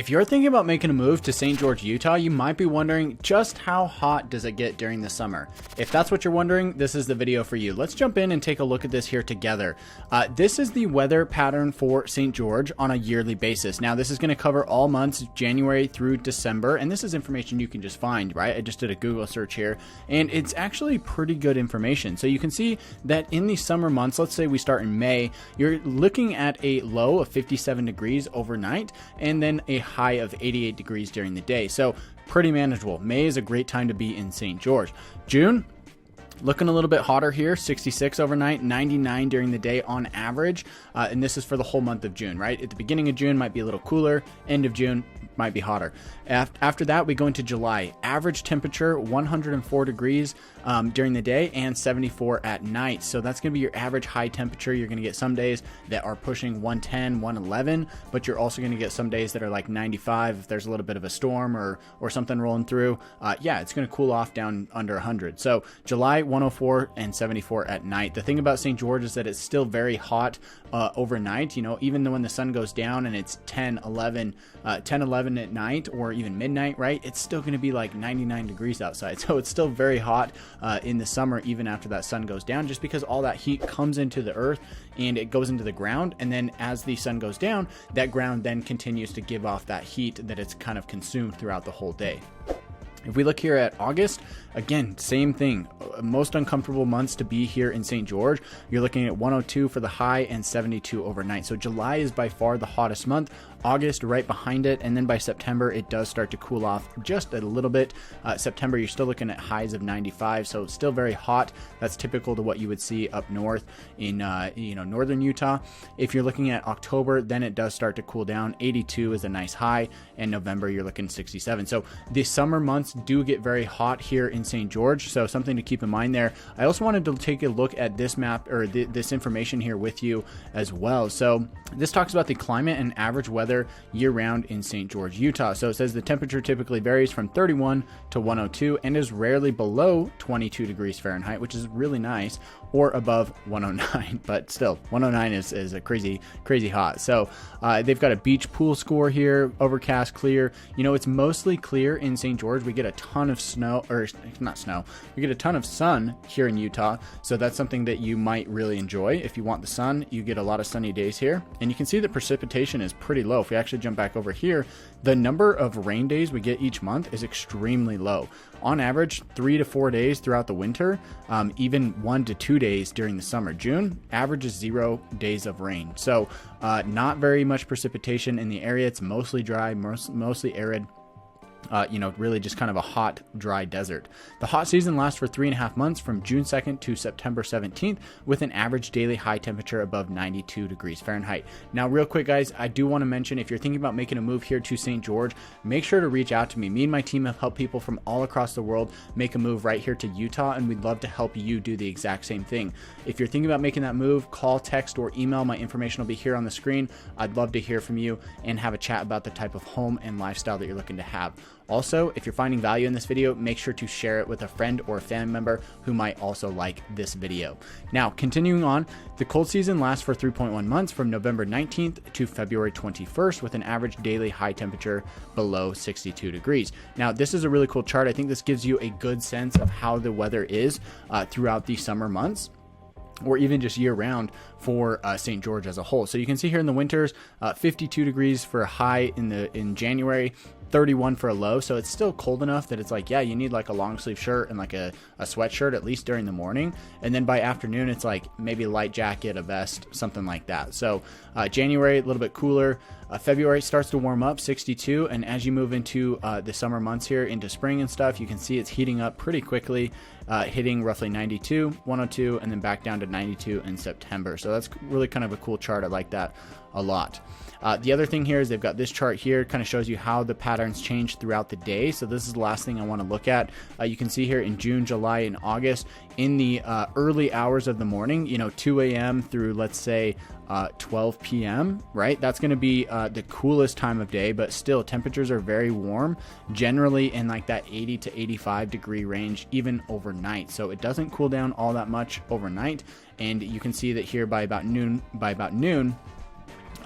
If you're thinking about making a move to St. George, Utah, you might be wondering just how hot does it get during the summer? If that's what you're wondering, this is the video for you. Let's jump in and take a look at this here together. This is the weather pattern for St. George on a yearly basis. Now, this is going to cover all months, January through December, and this is information you can just find, right? I just did a Google search here, and it's actually pretty good information. So you can see that in the summer months, let's say we start in May, you're looking at a low of 57 degrees overnight, and then a high of 88 degrees during the day. So pretty manageable. May is a great time to be in St. George. June, looking a little bit hotter here, 66 overnight, 99 during the day on average. And this is for the whole month of June, right? At the beginning of June might be a little cooler, end of June might be hotter. After that, we go into July. Average temperature, 104 degrees during the day and 74 at night. So that's going to be your average high temperature. You're going to get some days that are pushing 110, 111, but you're also going to get some days that are like 95 if there's a little bit of a storm or something rolling through. Yeah, it's going to cool off down under 100. So July, 104 and 74 at night. The thing about St. George is that it's still very hot overnight. You know, even though when the sun goes down and it's 10, 11 at night or even midnight, right? It's still going to be like 99 degrees outside. So it's still very hot in the summer, even after that sun goes down, just because all that heat comes into the earth and it goes into the ground. And then as the sun goes down, that ground then continues to give off that heat that it's kind of consumed throughout the whole day. If we look here at August, again, same thing. Most uncomfortable months to be here in St. George. You're looking at 102 for the high and 72 overnight. So July is by far the hottest month. August right behind it, and then by September it does start to cool off just a little bit. September you're still looking at highs of 95, so it's still very hot. That's typical to what you would see up north in northern Utah. If you're looking at October, then it does start to cool down. 82 is a nice high, and November you're looking 67. So the summer months do get very hot here in St. George, so something to keep in mind there. I also wanted to take a look at this map or this information here with you as well. So this talks about the climate and average weather year-round in St. George, Utah. So it says the temperature typically varies from 31 to 102 and is rarely below 22 degrees Fahrenheit, which is really nice, or above 109. But still, 109 is a crazy hot. So they've got a beach pool score here, overcast, clear. You know, it's mostly clear in St. George. We get a ton of snow, or not snow, we get a ton of sun here in Utah. So that's something that you might really enjoy. If you want the sun, you get a lot of sunny days here. And you can see that precipitation is pretty low. If we actually jump back over here, the number of rain days we get each month is extremely low. On average, 3 to 4 days throughout the winter, even 1 to 2 days during the summer. June averages 0 days of rain. So not very much precipitation in the area. It's mostly dry, mostly arid. Really just kind of a hot, dry desert. The hot season lasts for 3.5 months from June 2nd to September 17th with an average daily high temperature above 92 degrees Fahrenheit. Now, real quick, guys, I do want to mention if you're thinking about making a move here to St. George, make sure to reach out to me. Me and my team have helped people from all across the world make a move right here to Utah, and we'd love to help you do the exact same thing. If you're thinking about making that move, call, text, or email. My information will be here on the screen. I'd love to hear from you and have a chat about the type of home and lifestyle that you're looking to have. Also, if you're finding value in this video, make sure to share it with a friend or a family member who might also like this video. Now, continuing on, the cold season lasts for 3.1 months from November 19th to February 21st with an average daily high temperature below 62 degrees. Now, this is a really cool chart. I think this gives you a good sense of how the weather is throughout the summer months, or even just year round for St. George as a whole. So you can see here in the winters, 52 degrees for a high in January, 31 for a low. So it's still cold enough that it's like, yeah, you need like a long sleeve shirt and like a sweatshirt at least during the morning. And then by afternoon, it's like maybe a light jacket, a vest, something like that. So January, a little bit cooler. February starts to warm up, 62. And as you move into the summer months here into spring and stuff, you can see it's heating up pretty quickly, hitting roughly 92, 102, and then back down to 92 in September. So that's really kind of a cool chart. I like that a lot. The other thing here is they've got this chart here, kind of shows you how the patterns change throughout the day. So this is the last thing I want to look at. You can see here in June, July, and August in the early hours of the morning, 2 a.m. through, let's say, 12 p.m., right? That's going to be the coolest time of day, but still temperatures are very warm, generally in like that 80 to 85 degree range, even overnight. So it doesn't cool down all that much overnight. And you can see that here by about noon,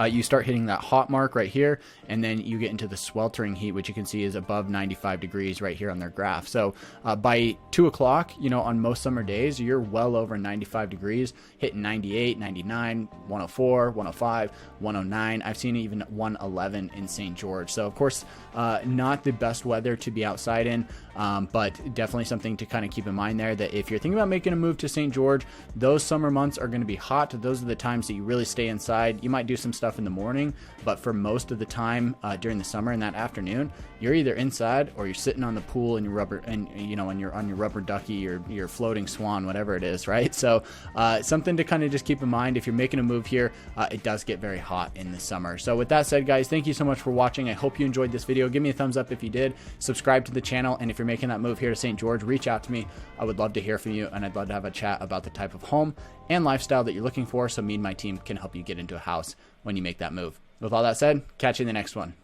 you start hitting that hot mark right here, and then you get into the sweltering heat, which you can see is above 95 degrees right here on their graph. So by 2 o'clock, you know, on most summer days, you're well over 95 degrees, hitting 98, 99, 104, 105, 109. I've seen even 111 in St. George. So of course, not the best weather to be outside in, but definitely something to kind of keep in mind there, that if you're thinking about making a move to St. George, those summer months are going to be hot. Those are the times that you really stay inside. You might do some stuff in the morning, but for most of the time during the summer in that afternoon, you're either inside or you're sitting on the pool in your rubber, and you know, on your rubber ducky or your floating swan, whatever it is, right? So something to kind of just keep in mind if you're making a move here. It does get very hot in the summer. So with that said, guys, thank you so much for watching. I hope you enjoyed this video. Give me a thumbs up if you did, subscribe to the channel, and if you're making that move here to St. George, reach out to me. I would love to hear from you, and I'd love to have a chat about the type of home and lifestyle that you're looking for, so me and my team can help you get into a house when you make that move. With all that said, catch you in the next one.